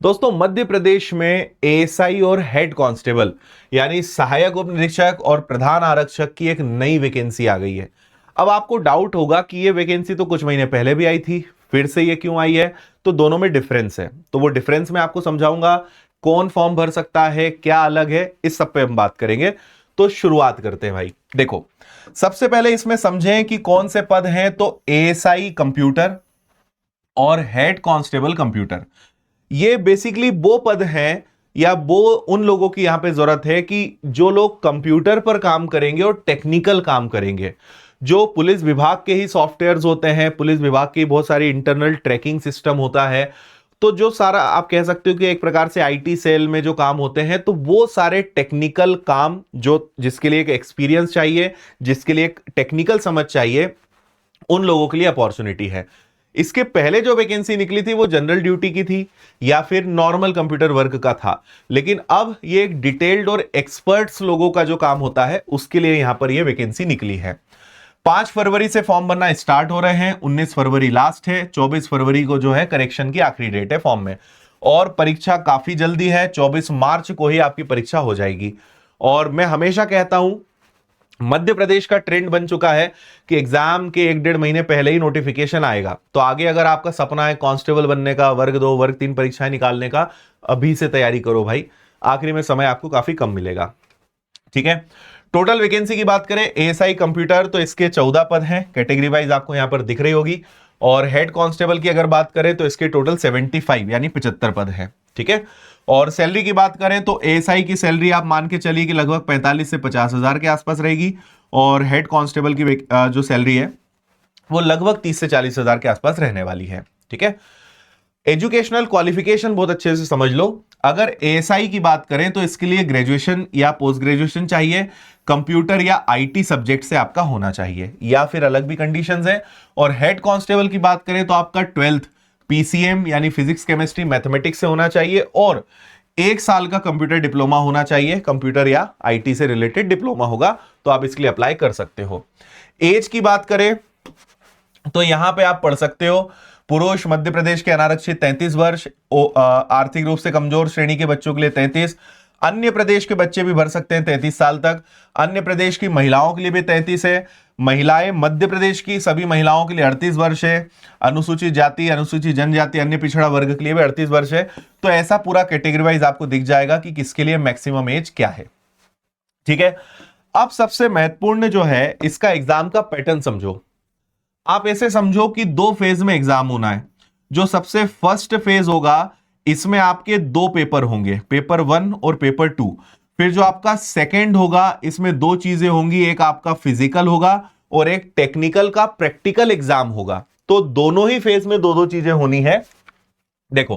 दोस्तों, मध्य प्रदेश में एएसआई और हेड कांस्टेबल यानी सहायक उप निरीक्षक और प्रधान आरक्षक की एक नई वैकेंसी आ गई है। अब आपको डाउट होगा कि ये वैकेंसी तो कुछ महीने पहले भी आई थी, फिर से ये क्यों आई है? तो दोनों में डिफरेंस है, तो वो डिफरेंस मैं आपको समझाऊंगा। कौन फॉर्म भर सकता है, क्या अलग है, इस सब पे हम बात करेंगे। तो शुरुआत करते हैं भाई। देखो, सबसे पहले इसमें समझें कि कौन से पद हैं। तो एएसआई कंप्यूटर और हेड कांस्टेबल कंप्यूटर, ये बेसिकली वो पद हैं या वो उन लोगों की यहां पे जरूरत है कि जो लोग कंप्यूटर पर काम करेंगे और टेक्निकल काम करेंगे। जो पुलिस विभाग के ही सॉफ्टवेयर्स होते हैं, पुलिस विभाग की बहुत सारी इंटरनल ट्रैकिंग सिस्टम होता है, तो जो सारा आप कह सकते हो कि एक प्रकार से आईटी सेल में जो काम होते हैं, तो वो सारे टेक्निकल काम जो जिसके लिए एक एक्सपीरियंस चाहिए, जिसके लिए एक टेक्निकल समझ चाहिए, उन लोगों के लिए अपॉर्चुनिटी है। इसके पहले जो वैकेंसी निकली थी वो जनरल ड्यूटी की थी या फिर नॉर्मल कंप्यूटर वर्क का था, लेकिन अब ये एक डिटेल्ड और एक्सपर्ट्स लोगों का जो काम होता है उसके लिए यहां पर ये वैकेंसी निकली है। 5 फरवरी से फॉर्म भरना स्टार्ट हो रहे हैं, 19 फरवरी लास्ट है, 24 फरवरी को जो है करेक्शन की आखिरी डेट है फॉर्म में। और परीक्षा काफी जल्दी है, 24 मार्च को ही आपकी परीक्षा हो जाएगी। और मैं हमेशा कहता हूं, मध्य प्रदेश का ट्रेंड बन चुका है कि एग्जाम के 1-1.5 महीने पहले ही नोटिफिकेशन आएगा। तो आगे अगर आपका सपना है कांस्टेबल बनने का, वर्ग 2 वर्ग 3 परीक्षाएं निकालने का, अभी से तैयारी करो भाई, आखिरी में समय आपको काफी कम मिलेगा। ठीक है, टोटल वैकेंसी की बात करें एएसआई कंप्यूटर तो इसके 14 पद हैं, कैटेगरी वाइज आपको यहां पर दिख रही होगी। और हेड कांस्टेबल की अगर बात करें तो इसके टोटल 75 यानी 75 पद हैं। ठीक है, और सैलरी की बात करें तो एएसआई की सैलरी आप मान के चलिए कि लगभग 45 से 50 हजार के आसपास रहेगी, और हेड कांस्टेबल की जो सैलरी है वो लगभग 30 से 40 हजार के आसपास रहने वाली है। ठीक है, एजुकेशनल क्वालिफिकेशन बहुत अच्छे से समझ लो। अगर एएसआई की बात करें तो इसके लिए ग्रेजुएशन या पोस्ट ग्रेजुएशन चाहिए, कंप्यूटर या आईटी सब्जेक्ट से आपका होना चाहिए, या फिर अलग भी कंडीशंस हैं। और हेड कांस्टेबल की बात करें तो आपका 12th पीसीएम यानी फिजिक्स केमिस्ट्री मैथमेटिक्स से होना चाहिए, और 1 साल का कंप्यूटर डिप्लोमा होना चाहिए। कंप्यूटर या आईटी से रिलेटेड डिप्लोमा होगा तो आप इसके लिए अप्लाई कर सकते हो। एज की बात करें तो यहां पे आप पढ़ सकते हो, पुरुष मध्य प्रदेश के अनारक्षित 33 वर्ष, आर्थिक रूप से कमजोर श्रेणी के बच्चों के लिए 33, अन्य प्रदेश के बच्चे भी भर सकते हैं 33 साल तक, अन्य प्रदेश की महिलाओं के लिए भी 33 है, महिलाएं मध्य प्रदेश की सभी महिलाओं के लिए 38 वर्ष है, अनुसूचित जाति, अनुसूचित जनजाति, अन्य पिछड़ा वर्ग के लिए भी 38 वर्ष है। तो ऐसा पूरा कैटेगरी वाइज आपको दिख जाएगा कि किसके लिए मैक्सिमम एज क्या है। ठीक है, अब सबसे महत्वपूर्ण जो है इसका एग्जाम का पैटर्न समझो। आप ऐसे समझो कि 2 फेज में एग्जाम होना है। जो सबसे फर्स्ट फेज होगा इसमें आपके 2 पेपर होंगे, पेपर 1 और पेपर 2। फिर जो आपका सेकंड होगा इसमें 2 चीजें होंगी, एक आपका फिजिकल होगा और एक टेक्निकल का प्रैक्टिकल एग्जाम होगा। तो दोनों ही फेज में 2-2 चीजें होनी है। देखो,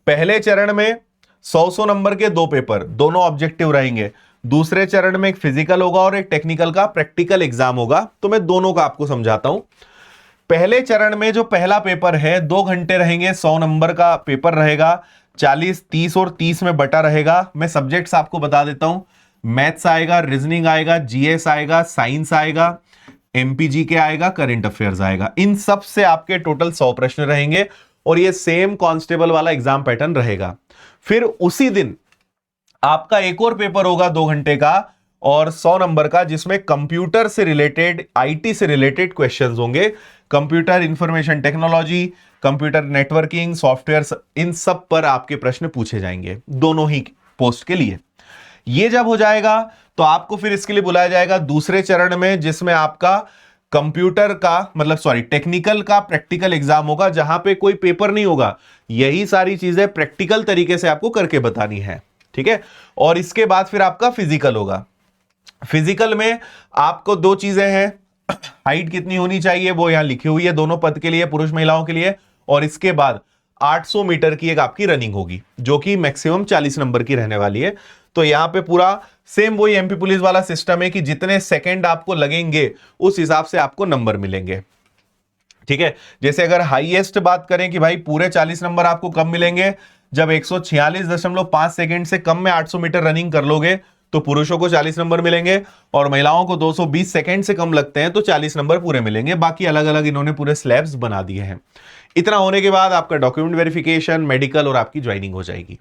पहले चरण में 100 नंबर के 2 पेपर, दोनों ऑब्जेक्टिव रहेंगे। दूसरे चरण में एक फिजिकल होगा और एक टेक्निकल का प्रैक्टिकल एग्जाम होगा। तो मैं दोनों का आपको समझाता हूं। पहले चरण में जो पहला पेपर है 2 घंटे रहेंगे, 100 नंबर का पेपर रहेगा, 40, 30 और 30 में बटा रहेगा। मैं सब्जेक्ट्स आपको बता देता हूं, मैथ्स आएगा, रीजनिंग आएगा, जीएस आएगा, साइंस आएगा, एमपीजी के आएगा, करंट अफेयर्स आएगा। इन सब से आपके टोटल 100 प्रश्न रहेंगे और ये सेम कांस्टेबल वाला एग्जाम पैटर्न रहेगा। फिर उसी दिन आपका एक और पेपर होगा 2 घंटे का और 100 नंबर का, जिसमें कंप्यूटर से रिलेटेड, आईटी से रिलेटेड क्वेश्चंस होंगे। Computer information technology, computer networking, software, इन सब पर आपके प्रश्न पूछे जाएंगे दोनों ही पोस्ट के लिए। ये जब हो जाएगा तो आपको फिर इसके लिए बुलाया जाएगा दूसरे चरण में, जिसमें आपका कंप्यूटर का टेक्निकल का प्रैक्टिकल एग्जाम होगा, जहां पे कोई पेपर नहीं होगा। यही सारी चीजें प्रैक्टिकल तरीके से आपको करके बतानी है। ठीक है, और इसके बाद फिर आपका फिजिकल होगा। फिजिकल में आपको 2 चीजें हैं, हाइट कितनी होनी चाहिए वो यहां लिखी हुई है दोनों पद के लिए, पुरुष महिलाओं के लिए, और इसके बाद 800 मीटर की एक आपकी रनिंग होगी जो कि मैक्सिमम 40 नंबर की रहने वाली है। तो यहां पे पूरा सेम वही एमपी पुलिस वाला सिस्टम है कि जितने सेकंड आपको लगेंगे उस हिसाब से आपको नंबर मिलेंगे। ठीक है, जैसे अगर हाईएस्ट बात करें कि भाई पूरे 40 नंबर आपको कब मिलेंगे, जब 146.5 सेकंड से कम में 800 मीटर रनिंग कर लोगे तो पुरुषों को 40 नंबर मिलेंगे और महिलाओं को 220 सेकंड से कम लगते हैं तो 40 नंबर पूरे मिलेंगे। बाकी अलग अलग इन्होंने पूरे स्लैब्स बना दिए हैं। इतना होने के बाद आपका डॉक्यूमेंट वेरिफिकेशन, मेडिकल और आपकी ज्वाइनिंग हो जाएगी।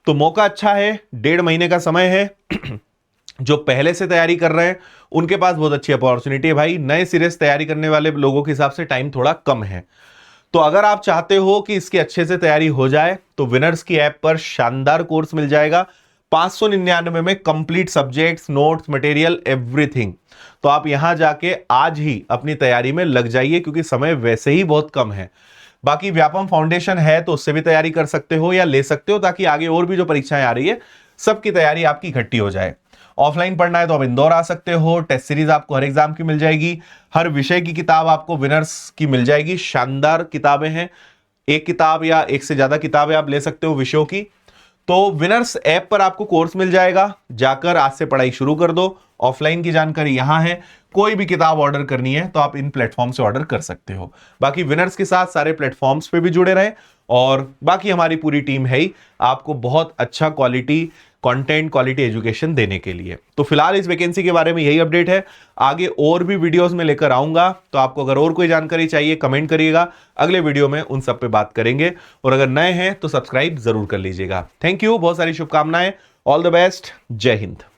तो मौका अच्छा है, 1.5 महीने का समय है। जो पहले से तैयारी कर रहे हैं उनके पास बहुत अच्छी अपॉर्चुनिटी है भाई। नए सिरे से तैयारी करने वाले लोगों के हिसाब से टाइम थोड़ा कम है। तो अगर आप चाहते हो कि इसकी अच्छे से तैयारी हो जाए तो विनर्स की ऐप पर शानदार कोर्स मिल जाएगा 599 में, complete subjects, notes, material, everything. तो आप यहां जाके आज ही अपनी तैयारी में लग जाइए क्योंकि समय वैसे ही बहुत कम है। बाकी व्यापम फाउंडेशन है तो उससे भी तैयारी कर सकते हो या ले सकते हो, ताकि आगे और भी जो परीक्षाएं आ रही है सबकी तैयारी आपकी इकट्ठी हो जाए। ऑफलाइन पढ़ना है तो आप इंदौर आ सकते हो। टेस्ट सीरीज आपको हर एग्जाम की मिल जाएगी, हर विषय की किताब आपको विनर्स की मिल जाएगी। शानदार किताबें हैं, एक किताब या एक से ज्यादा किताबें आप ले सकते हो विषयों की। तो विनर्स ऐप पर आपको कोर्स मिल जाएगा, जाकर आज से पढ़ाई शुरू कर दो। ऑफलाइन की जानकारी यहां है, कोई भी किताब ऑर्डर करनी है तो आप इन प्लेटफॉर्म से ऑर्डर कर सकते हो। बाकी विनर्स के साथ सारे प्लेटफॉर्म्स पे भी जुड़े रहें और बाकी हमारी पूरी टीम है ही आपको बहुत अच्छा क्वालिटी कंटेंट, क्वालिटी एजुकेशन देने के लिए। तो फिलहाल इस वैकेंसी के बारे में यही अपडेट है। आगे और भी वीडियोस में लेकर आऊंगा, तो आपको अगर और कोई जानकारी चाहिए कमेंट करिएगा, अगले वीडियो में उन सब पे बात करेंगे। और अगर नए हैं तो सब्सक्राइब जरूर कर लीजिएगा। थैंक यू, बहुत सारी शुभकामनाएं, ऑल द बेस्ट, जय हिंद।